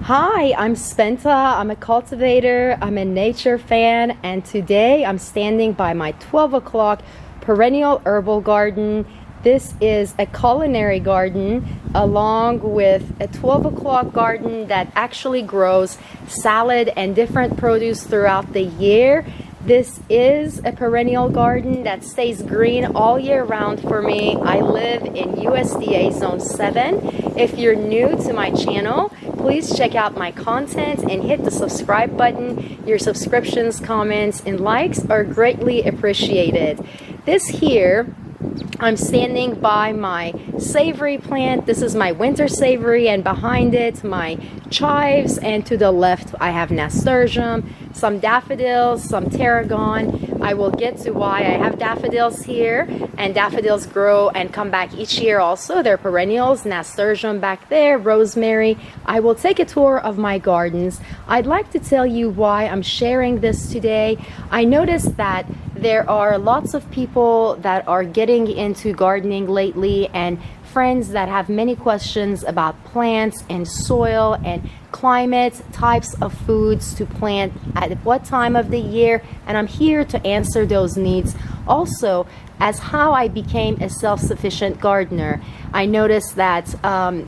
Hi, I'm Spenta. I'm a cultivator, I'm a nature fan, and today I'm standing by my 12 o'clock perennial herbal garden. This is a culinary garden along with a 12 o'clock garden that actually grows salad and different produce throughout the year. This is a perennial garden that stays green all year round for me. I live in USDA Zone 7. If you're new to my channel, please check out my content and hit the subscribe button. Your subscriptions, comments, and likes are greatly appreciated. This here, I'm standing by my savory plant. This is my winter savory, and behind it my chives, and to the left I have nasturtium, some daffodils, some tarragon. I will get to why I have daffodils here, and daffodils grow and come back each year also. They're perennials. Nasturtium back there, rosemary. I will take a tour of my gardens. I'd like to tell you why I'm sharing this today. I noticed that there are lots of people that are getting into gardening lately, and friends that have many questions about plants and soil and climate, types of foods to plant at what time of the year, and I'm here to answer those needs. Also, as how I became a self-sufficient gardener. I noticed that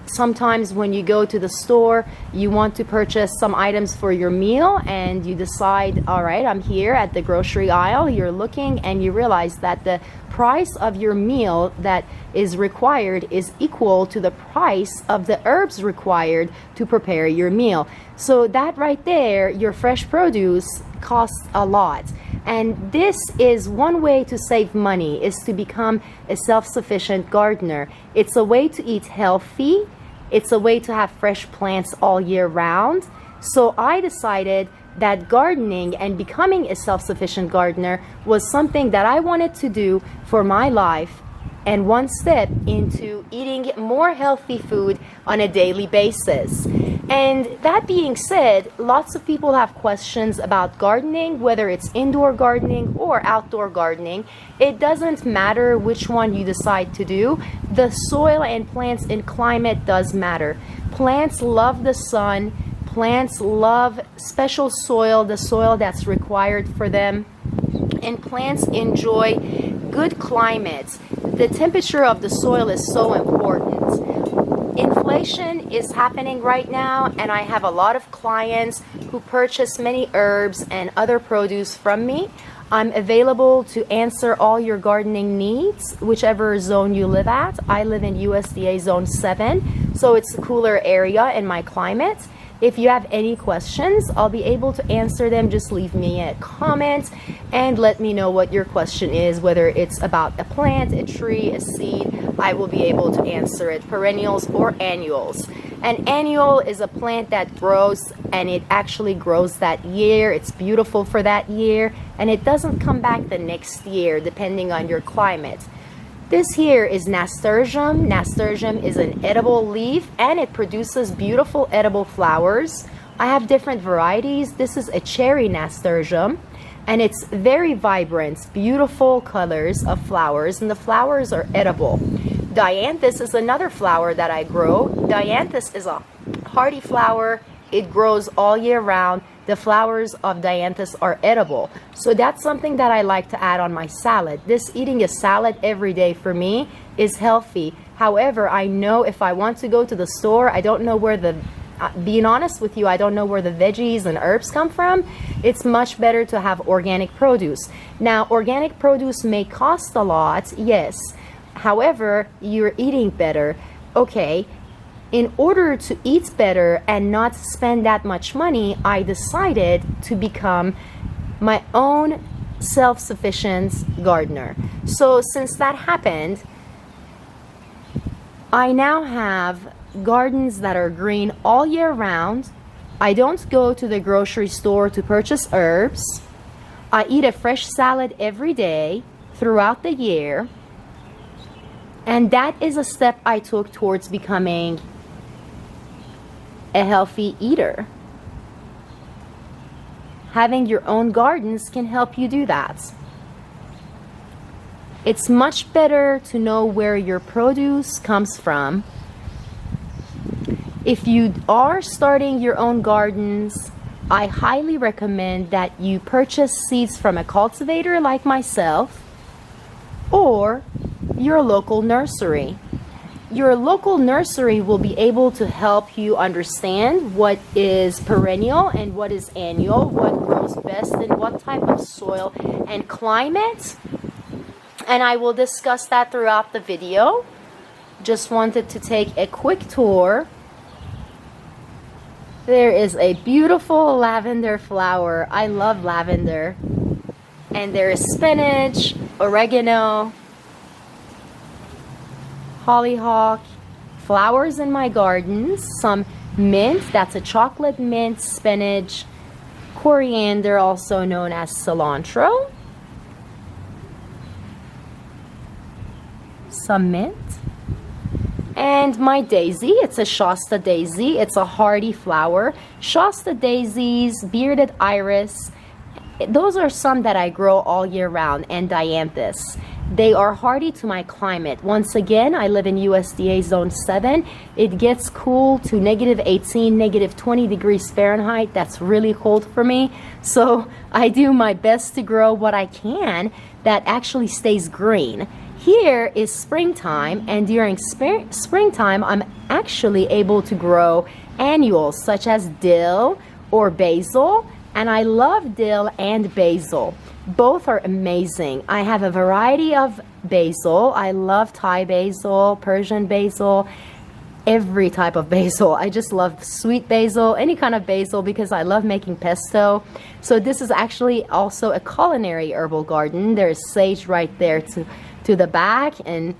sometimes when you go to the store, you want to purchase some items for your meal, and you decide, all right, I'm here at the grocery aisle, you're looking, and you realize that the price of your meal that is required is equal to the price of the herbs required to prepare your meal. So that right there, your fresh produce costs a lot. And this is one way to save money, is to become a self-sufficient gardener. It's a way to eat healthy. It's a way to have fresh plants all year round. So I decided that gardening and becoming a self-sufficient gardener was something that I wanted to do for my life, and one step into eating more healthy food on a daily basis. And that being said, lots of people have questions about gardening, whether it's indoor gardening or outdoor gardening. It doesn't matter which one you decide to do. The soil and plants and climate does matter. Plants love the sun. Plants love special soil, the soil that's required for them. And plants enjoy good climate. The temperature of the soil is so important. Inflation is happening right now, and I have a lot of clients who purchase many herbs and other produce from me. I'm available to answer all your gardening needs, whichever zone you live at. I live in USDA Zone 7, so it's a cooler area in my climate. If you have any questions, I'll be able to answer them. Just leave me a comment and let me know what your question is, whether it's about a plant, a tree, a seed. I will be able to answer it, perennials or annuals. An annual is a plant that grows, and it actually grows that year. It's beautiful for that year, and it doesn't come back the next year depending on your climate. This here is nasturtium. Nasturtium is an edible leaf, and it produces beautiful edible flowers. I have different varieties. This is a cherry nasturtium, and it's very vibrant, beautiful colors of flowers, and the flowers are edible. Dianthus is another flower that I grow. Dianthus is a hardy flower. It grows all year round. The flowers of Dianthus are edible. So that's something that I like to add on my salad. Eating a salad every day for me is healthy. However, I know if I want to go to the store, I don't know where being honest with you, I don't know where the veggies and herbs come from. It's much better to have organic produce. Now, organic produce may cost a lot, yes. However, you're eating better. Okay. In order to eat better and not spend that much money, I decided to become my own self-sufficient gardener. So since that happened, I now have gardens that are green all year round. I don't go to the grocery store to purchase herbs. I eat a fresh salad every day throughout the year. And that is a step I took towards becoming a healthy eater. Having your own gardens can help you do that. It's much better to know where your produce comes from. If you are starting your own gardens, I highly recommend that you purchase seeds from a cultivator like myself or your local nursery. Your local nursery will be able to help you understand what is perennial and what is annual, what grows best in what type of soil and climate. And I will discuss that throughout the video. Just wanted to take a quick tour. There is a beautiful lavender flower. I love lavender. And there is spinach, oregano, hollyhock, flowers in my gardens, some mint, that's a chocolate mint, spinach, coriander, also known as cilantro, some mint, and my daisy. It's a Shasta daisy. It's a hardy flower. Shasta daisies, bearded iris, those are some that I grow all year round, and dianthus. They are hardy to my climate. Once again, I live in USDA Zone 7. It gets cool to -18, -20 degrees Fahrenheit. That's really cold for me. So I do my best to grow what I can that actually stays green. Here is springtime, and during springtime, I'm actually able to grow annuals such as dill or basil, and I love dill and basil. Both are amazing. I have a variety of basil. I love Thai basil, Persian basil, every type of basil. I just love sweet basil, any kind of basil, because I love making pesto. So this is actually also a culinary herbal garden. There's sage right there to the back, and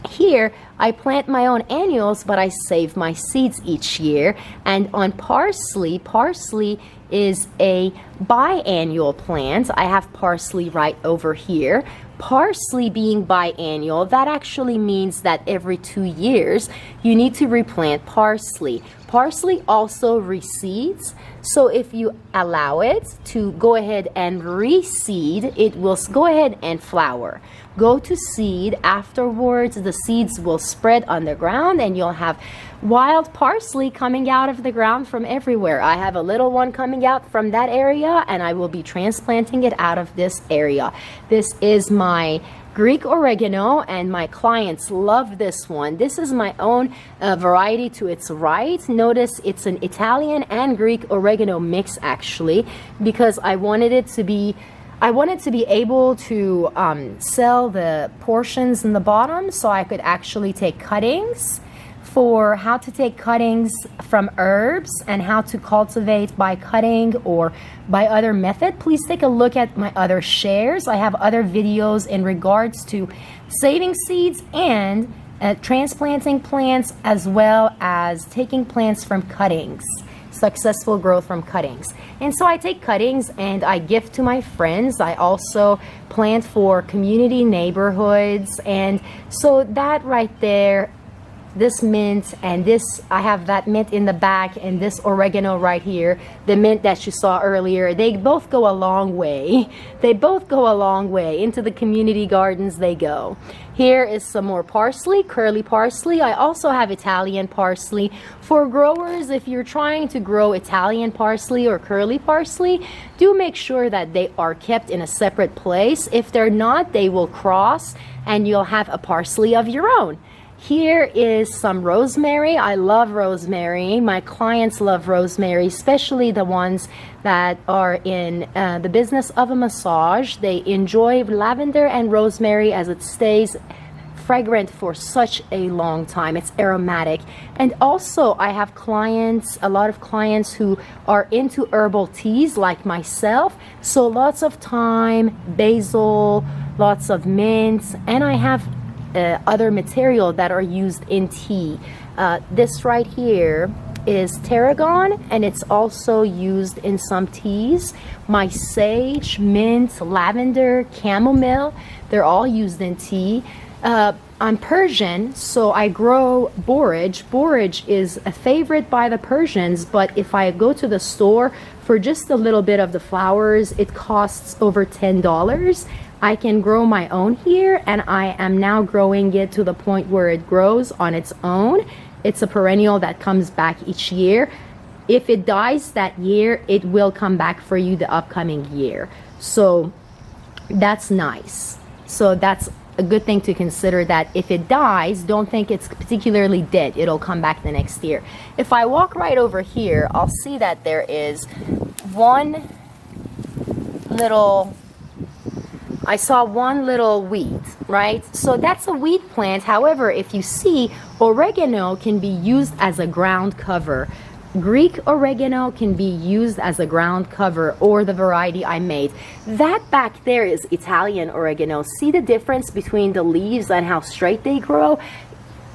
here I plant my own annuals, but I save my seeds each year. And on parsley, parsley is a biannual plant. I have parsley right over here. Parsley being biannual, that actually means that every 2 years you need to replant parsley. Parsley also reseeds, so if you allow it to go ahead and reseed, it will go ahead and flower. Go to seed, afterwards the seeds will spread on the ground and you'll have wild parsley coming out of the ground from everywhere. I have a little one coming out from that area, and I will be transplanting it out of this area. This is my Greek oregano, and my clients love this one. This is my own variety to its right. Notice it's an Italian and Greek oregano mix, actually, because I wanted to be able to sell the portions in the bottom, so I could actually take cuttings for how to take cuttings from herbs and how to cultivate by cutting or by other method. Please take a look at my other shares. I have other videos in regards to saving seeds and transplanting plants, as well as taking plants from cuttings, successful growth from cuttings. And so I take cuttings and I gift to my friends. I also plant for community neighborhoods, and so that right there, this mint and this, I have that mint in the back, and this oregano right here, the mint that you saw earlier, they both go a long way. They both go a long way. Into the community gardens they go. Here is some more parsley, curly parsley. I also have Italian parsley. For growers, if you're trying to grow Italian parsley or curly parsley, do make sure that they are kept in a separate place. If they're not, they will cross and you'll have a parsley of your own. Here is some rosemary. I love rosemary. My clients love rosemary, especially the ones that are in the business of a massage. They enjoy lavender and rosemary as it stays fragrant for such a long time. It's aromatic. And also I have clients, a lot of clients who are into herbal teas like myself. So lots of thyme, basil, lots of mint, and I have other material that are used in tea. This right here is tarragon, and it's also used in some teas. My sage, mint, lavender, chamomile, they're all used in tea. I'm Persian, so I grow borage. Borage is a favorite by the Persians, but if I go to the store for just a little bit of the flowers, it costs over $10. I can grow my own here, and I am now growing it to the point where it grows on its own, It's a perennial that comes back each year. If it dies that year, it will come back for you the upcoming year. So that's nice. So that's a good thing to consider, that if it dies, don't think it's particularly dead. It'll come back the next year. If I walk right over here, I'll see that there is one little, I saw one little weed, right? So that's a weed plant. However, if you see, oregano can be used as a ground cover. Greek oregano can be used as a ground cover, or the variety I made. That back there is Italian oregano. See the difference between the leaves and how straight they grow?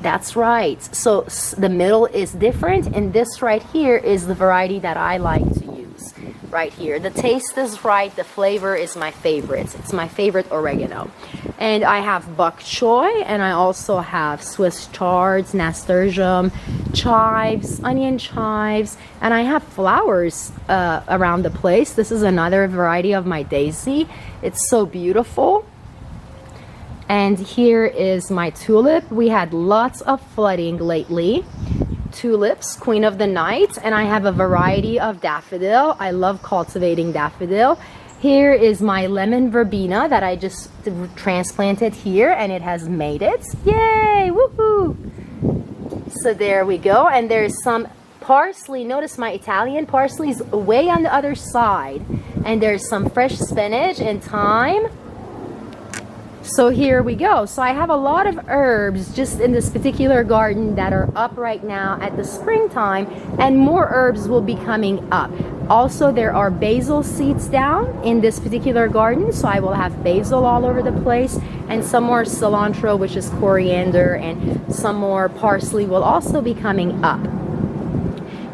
That's right. So the middle is different, and this right here is the variety that I like to use right here. The taste is right. The flavor is my favorite. It's my favorite oregano. And I have Bok Choy, and I also have Swiss chards, nasturtium, chives, onion chives, and I have flowers around the place. This is another variety of my daisy. It's so beautiful. And here is my tulip. We had lots of flooding lately. Tulips, queen of the night, and I have a variety of daffodil. I love cultivating daffodil. Here is my lemon verbena that I just transplanted here, and it has made it. Yay! Woohoo! So there we go. And there's some parsley. Notice my Italian parsley is way on the other side. And there's some fresh spinach and thyme. So here we go. So I have a lot of herbs just in this particular garden that are up right now at the springtime, and more herbs will be coming up. Also, there are basil seeds down in this particular garden, so I will have basil all over the place, and some more cilantro, which is coriander, and some more parsley will also be coming up.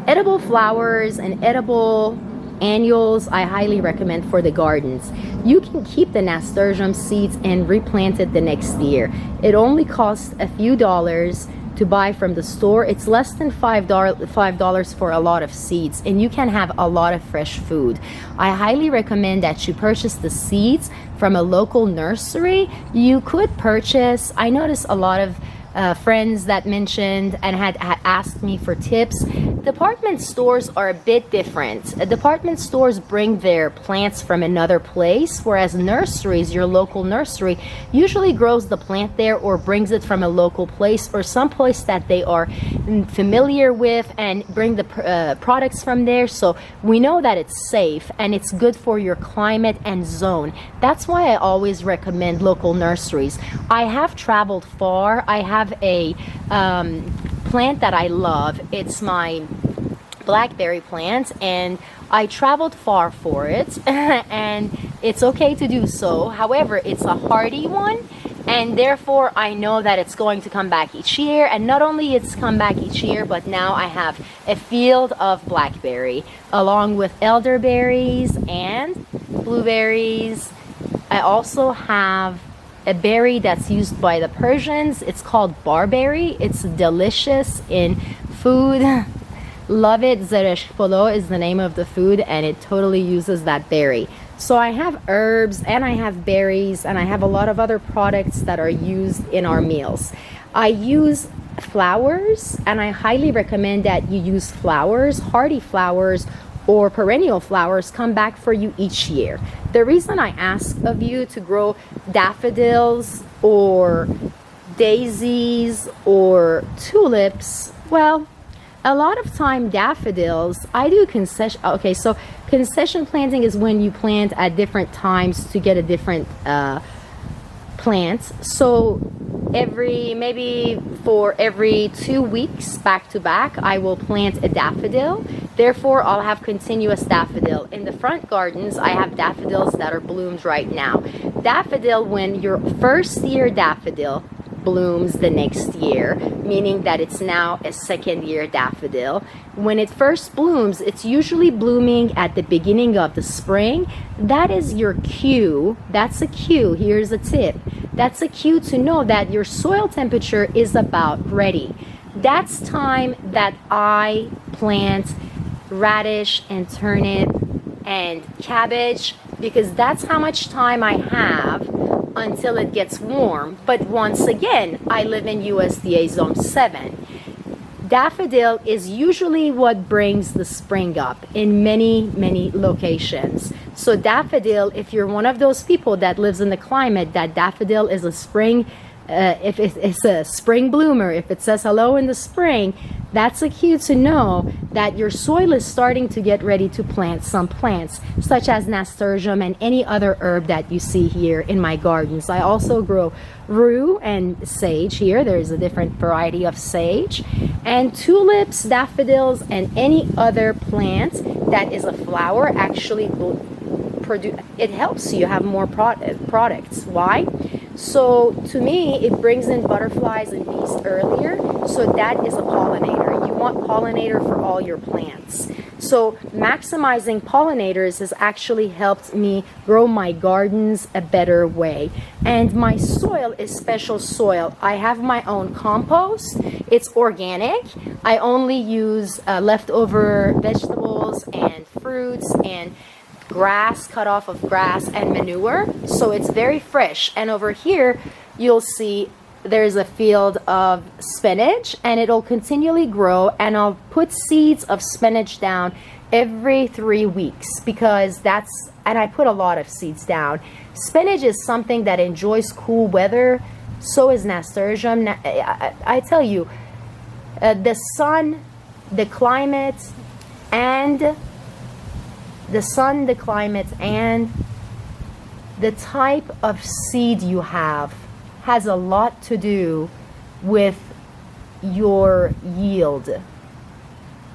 Edible flowers and edible annuals I highly recommend for the gardens. You can keep the nasturtium seeds and replant it the next year. It only costs a few dollars to buy from the store. It's less than $5 for a lot of seeds, and you can have a lot of fresh food. I highly recommend that you purchase the seeds from a local nursery. You could purchase, I noticed a lot of friends that mentioned and had asked me for tips. Department stores are a bit different. Department stores bring their plants from another place, whereas nurseries, your local nursery, usually grows the plant there or brings it from a local place or some place that they are familiar with and bring the products from there. So we know that it's safe and it's good for your climate and zone. That's why I always recommend local nurseries. I have traveled far. I have a plant that I love. It's my Blackberry plant, and I traveled far for it and it's okay to do so. However, it's a hardy one, and therefore I know that it's going to come back each year. And not only it's come back each year, but now I have a field of blackberry along with elderberries and blueberries. I also have a berry that's used by the Persians. It's called barberry. It's delicious in food. Love it. Zeresh polo is the name of the food, and it totally uses that berry. So I have herbs and I have berries, and I have a lot of other products that are used in our meals. I use flowers, and I highly recommend that you use flowers. Hardy flowers or perennial flowers come back for you each year. The reason I ask of you to grow daffodils or daisies or tulips, well, a lot of time daffodils, I do concession. Okay, so concession planting is when you plant at different times to get a different plant. So maybe for every 2 weeks back to back, I will plant a daffodil. Therefore, I'll have continuous daffodil. In the front gardens, I have daffodils that are bloomed right now. Daffodil, when your first year daffodil blooms the next year, meaning that it's now a second year daffodil. When it first blooms, it's usually blooming at the beginning of the spring. That is your cue. That's a cue. Here's a tip. That's a cue to know that your soil temperature is about ready. That's time that I plant radish and turnip and cabbage, because that's how much time I have until it gets warm. But once again, I live in USDA Zone 7. Daffodil is usually what brings the spring up in many locations. So daffodil, if you're one of those people that lives in the climate that daffodil is a spring, if it's a spring bloomer, if it says hello in the spring, that's a cue to know that your soil is starting to get ready to plant some plants, such as nasturtium and any other herb that you see here in my gardens. I also grow rue and sage here. There's a different variety of sage. And tulips, daffodils, and any other plant that is a flower actually will produce, it helps you have more products. Why? So to me, it brings in butterflies and bees earlier. So that is a pollinator. You want pollinator for all your plants. So maximizing pollinators has actually helped me grow my gardens a better way. And my soil is special soil. I have my own compost. It's organic. I only use leftover vegetables and fruits and grass, cut off of grass and manure, so it's very fresh. And over here you'll see there's a field of spinach, and it'll continually grow, and I'll put seeds of spinach down every 3 weeks, because that's, and I put a lot of seeds down. Spinach is something that enjoys cool weather, so is nasturtium. I tell you, the sun, the climate, and the type of seed you have has a lot to do with your yield,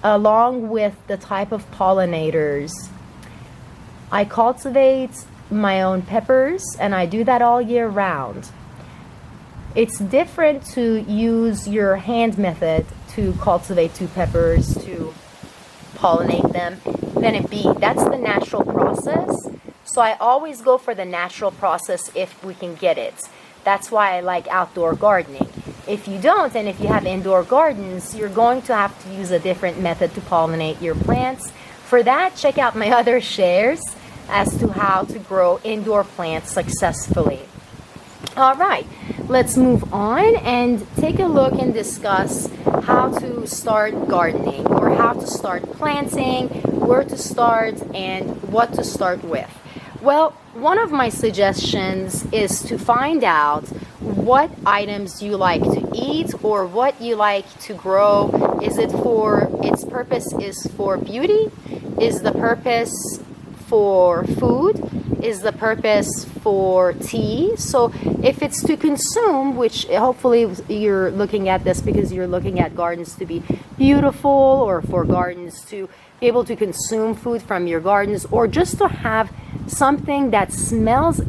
along with the type of pollinators. I cultivate my own peppers, and I do that all year round. It's different to use your hand method to cultivate 2 peppers, to pollinate them, than a bee. That's the natural process. So I always go for the natural process if we can get it. That's why I like outdoor gardening. If you don't, and if you have indoor gardens, you're going to have to use a different method to pollinate your plants. For that, check out my other shares as to how to grow indoor plants successfully. All right, let's move on and take a look and discuss how to start gardening, or how to start planting, where to start, and what to start with. Well, one of my suggestions is to find out what items you like to eat, or what you like to grow. Is it for, its purpose is for beauty? Is the purpose for food? Is the purpose for tea? So if it's to consume, which hopefully you're looking at this because you're looking at gardens to be beautiful, or for gardens to be able to consume food from your gardens, or just to have something that smells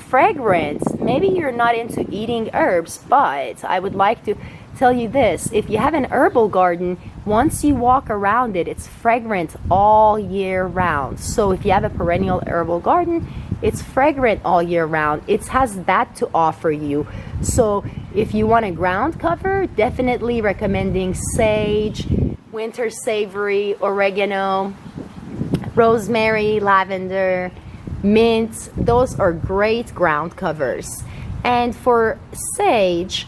fragrant. Maybe you're not into eating herbs, but I would like to tell you this: if you have an herbal garden, once you walk around it, it's fragrant all year round. So if you have a perennial herbal garden, it's fragrant all year round. It has that to offer you. So if you want a ground cover, definitely recommending sage, winter savory, oregano, rosemary, lavender, mint. Those are great ground covers. And for sage,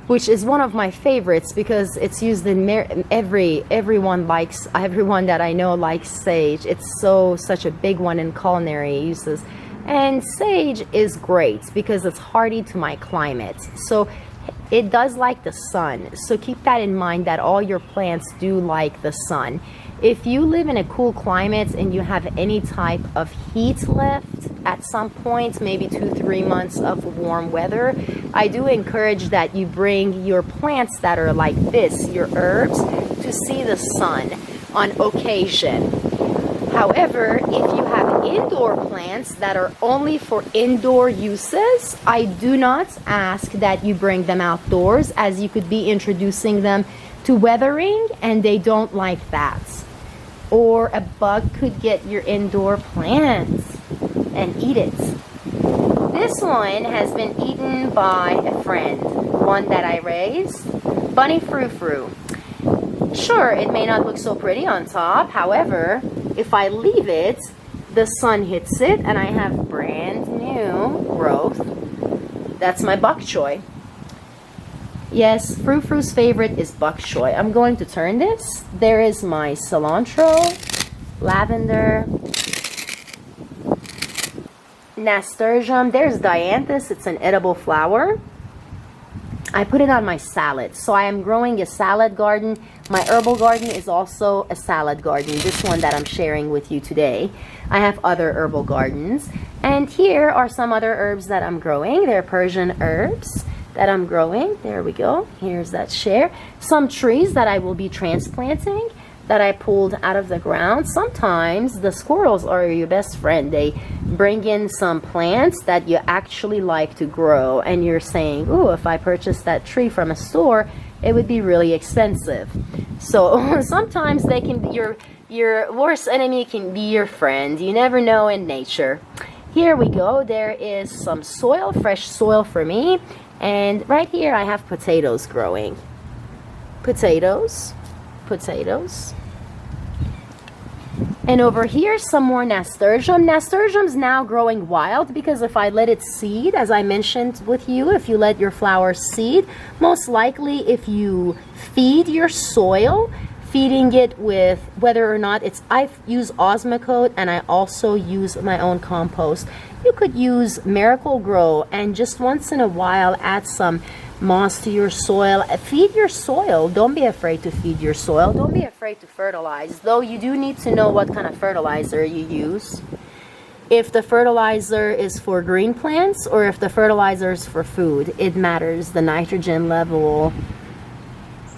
which is one of my favorites because it's used in everyone that I know likes sage. It's such a big one in culinary uses. And sage is great because it's hardy to my climate. So it does like the sun. So keep that in mind, that all your plants do like the sun. If you live in a cool climate and you have any type of heat left at some point, maybe 2-3 months of warm weather, I do encourage that you bring your plants that are like this, your herbs, to see the sun on occasion. However, if you have indoor plants that are only for indoor uses, I do not ask that you bring them outdoors, as you could be introducing them to weathering, and they don't like that. Or a bug could get your indoor plants and eat it. This one has been eaten by a friend, one that I raised, Bunny Frou Frou. Sure, it may not look so pretty on top. However, if I leave it, the sun hits it and I have brand new growth. That's my Bok Choy. Yes, Fru's favorite is Bok Choy. I'm going to turn this. There is my cilantro, lavender, nasturtium. There's dianthus. It's an edible flower. I put it on my salad. So I am growing a salad garden. My herbal garden is also a salad garden. This one that I'm sharing with you today. I have other herbal gardens. And here are some other herbs that I'm growing. They're Persian herbs that I'm growing. There we go. Here's that share. Some trees that I will be transplanting that I pulled out of the ground. Sometimes the squirrels are your best friend. They bring in some plants that you actually like to grow, and you're saying, ooh, if I purchased that tree from a store, it would be really expensive. So sometimes they can be your worst enemy can be your friend. You never know in nature. Here we go. There is some soil, fresh soil for me. And right here I have potatoes growing. Potatoes. And over here some more nasturtium. Nasturtium's now growing wild because if I let it seed, as I mentioned with you, if you let your flowers seed, most likely if you feed your soil, feeding it with whether or not it's, I use Osmocote and I also use my own compost. You could use Miracle Grow and just once in a while add some moss to your soil. Feed your soil. Don't be afraid to feed your soil. Don't be afraid to fertilize, though you do need to know what kind of fertilizer you use. If the fertilizer is for green plants or if the fertilizer is for food, it matters. The nitrogen level,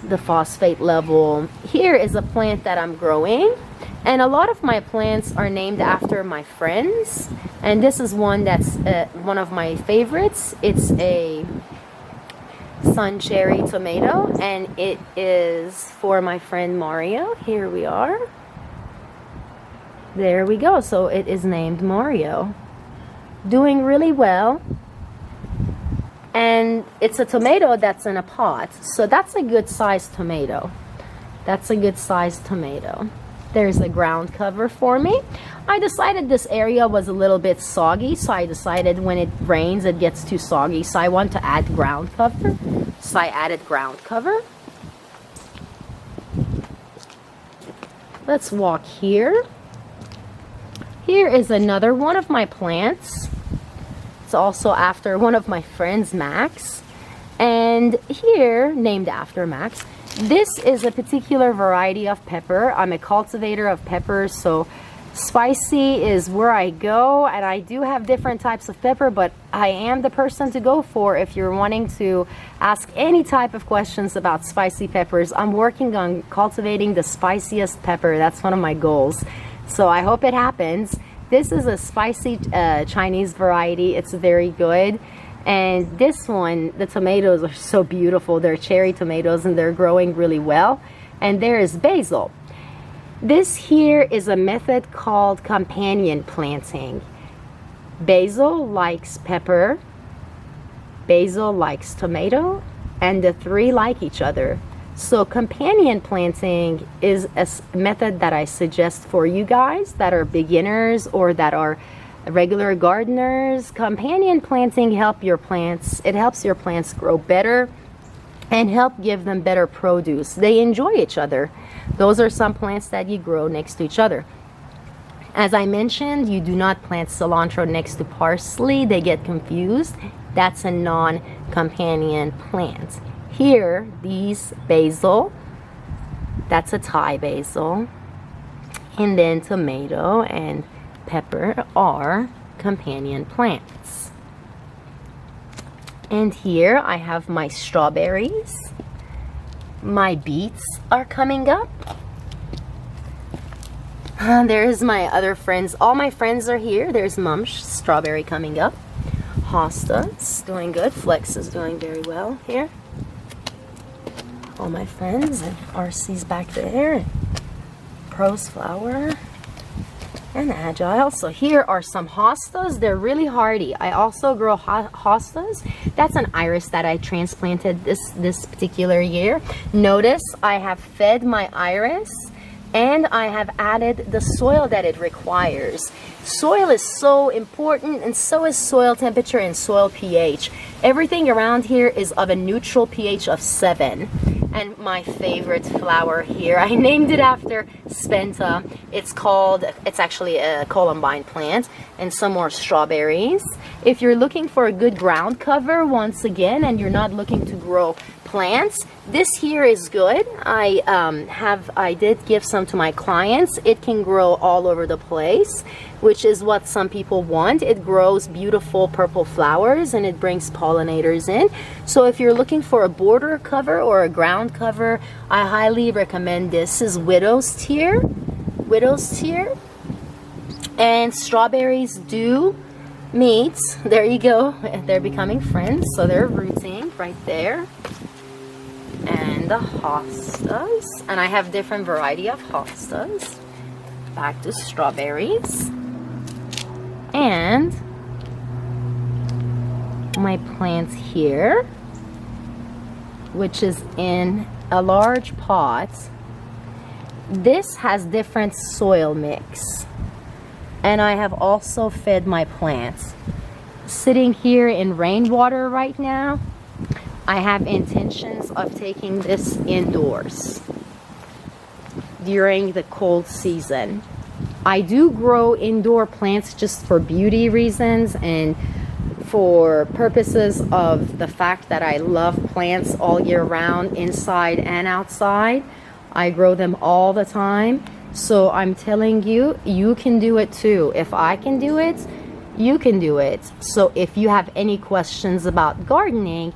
the phosphate level. Here is a plant that I'm growing, and a lot of my plants are named after my friends, and this is one that's one of my favorites. It's a sun cherry tomato, and it is for my friend Mario. Here we are. There we go. So it is named Mario. Doing really well. And it's a tomato that's in a pot. So that's a good sized tomato. That's a good sized tomato. There's a ground cover for me. I decided this area was a little bit soggy, so I decided when it rains it gets too soggy, so I want to add ground cover. So I added ground cover. Let's walk here. Here is another one of my plants. It's also after one of my friends, Max. And here, named after Max, this is a particular variety of pepper. I'm a cultivator of peppers, so spicy is where I go, and I do have different types of pepper, but I am the person to go for if you're wanting to ask any type of questions about spicy peppers. I'm working on cultivating the spiciest pepper. That's one of my goals, so I hope it happens. This is a spicy Chinese variety. It's very good. And this one, the tomatoes are so beautiful. They're cherry tomatoes and they're growing really well. And there is basil. This here is a method called companion planting. Basil likes pepper, basil likes tomato, and the three like each other. So companion planting is a method that I suggest for you guys that are beginners or that are regular gardeners. Companion planting helps your plants. It helps your plants grow better and help give them better produce. They enjoy each other. Those are some plants that you grow next to each other. As I mentioned, you do not plant cilantro next to parsley. They get confused. That's a non-companion plant. Here, these basil, that's a Thai basil, and then tomato and pepper are companion plants. And here I have my strawberries. My beets are coming up. There's my other friends. All my friends are here. There's Mum's strawberry coming up. Hostas doing good. Flex is doing very well here. All my friends, and RC's back there. Pro's flower. And Agile. So here are some hostas. They're really hardy. I also grow hostas. That's an iris that I transplanted this particular year. Notice I have fed my iris And I have added the soil that it requires. Soil is so important, and so is soil temperature and soil pH. Everything around here is of a neutral pH of 7. And my favorite flower here, I named it after Spenta. It's actually a columbine plant, and some more strawberries. If you're looking for a good ground cover, once again, and you're not looking to grow plants, this here is good. I did give some to my clients. It can grow all over the place, which is what some people want. It grows beautiful purple flowers and it brings pollinators in. So if you're looking for a border cover or a ground cover, I highly recommend this. This is widow's tear. And strawberries do meet. There you go. They're becoming friends, so they're rooting right there. And the hostas, and I have different variety of hostas. Back to strawberries, and my plants here, which is in a large pot. This has different soil mix, and I have also fed my plants. Sitting here in rainwater right now, I have intentions of taking this indoors during the cold season. I do grow indoor plants just for beauty reasons and for purposes of the fact that I love plants all year round, inside and outside. I grow them all the time. So I'm telling you, you can do it too. If I can do it, you can do it. So if you have any questions about gardening,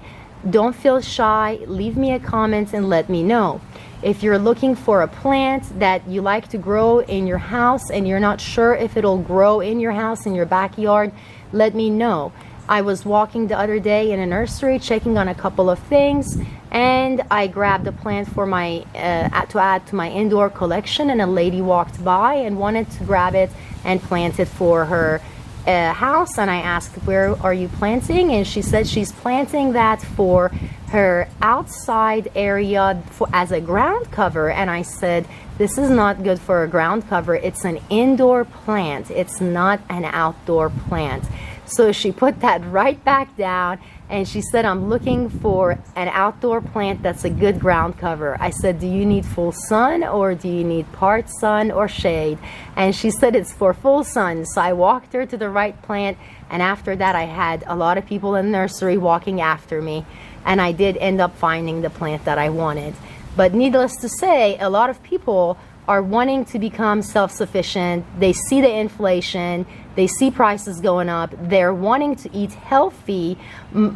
don't feel shy. Leave me a comment and let me know. If you're looking for a plant that you like to grow in your house and you're not sure if it'll grow in your house, in your backyard, let me know. I was walking the other day in a nursery checking on a couple of things, and I grabbed a plant for my to add to my indoor collection, and a lady walked by and wanted to grab it and plant it for her house. And I asked, where are you planting? And she said she's planting that for her outside area as a ground cover. And I said, this is not good for a ground cover. It's an indoor plant. It's not an outdoor plant. So she put that right back down, and she said, I'm looking for an outdoor plant that's a good ground cover. I said, do you need full sun, or do you need part sun or shade? And she said it's for full sun. So I walked her to the right plant, and after that I had a lot of people in the nursery walking after me, and I did end up finding the plant that I wanted. But needless to say, a lot of people are wanting to become self-sufficient. They see the inflation, they see prices going up, they're wanting to eat healthy.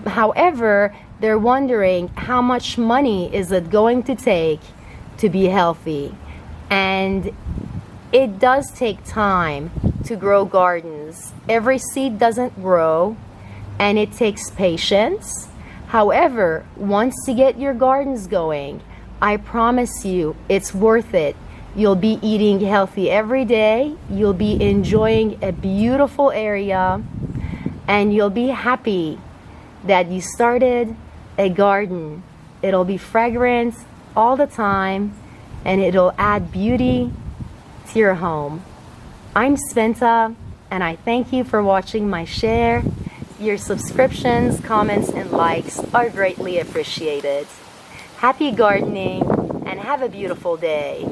However, they're wondering, how much money is it going to take to be healthy? And it does take time to grow gardens. Every seed doesn't grow, and it takes patience. However, once you get your gardens going, I promise you it's worth it. You'll be eating healthy every day. You'll be enjoying a beautiful area, and you'll be happy that you started a garden. It'll be fragrant all the time, and it'll add beauty to your home. I'm Spenta, and I thank you for watching my share. Your subscriptions, comments, and likes are greatly appreciated. Happy gardening, and have a beautiful day.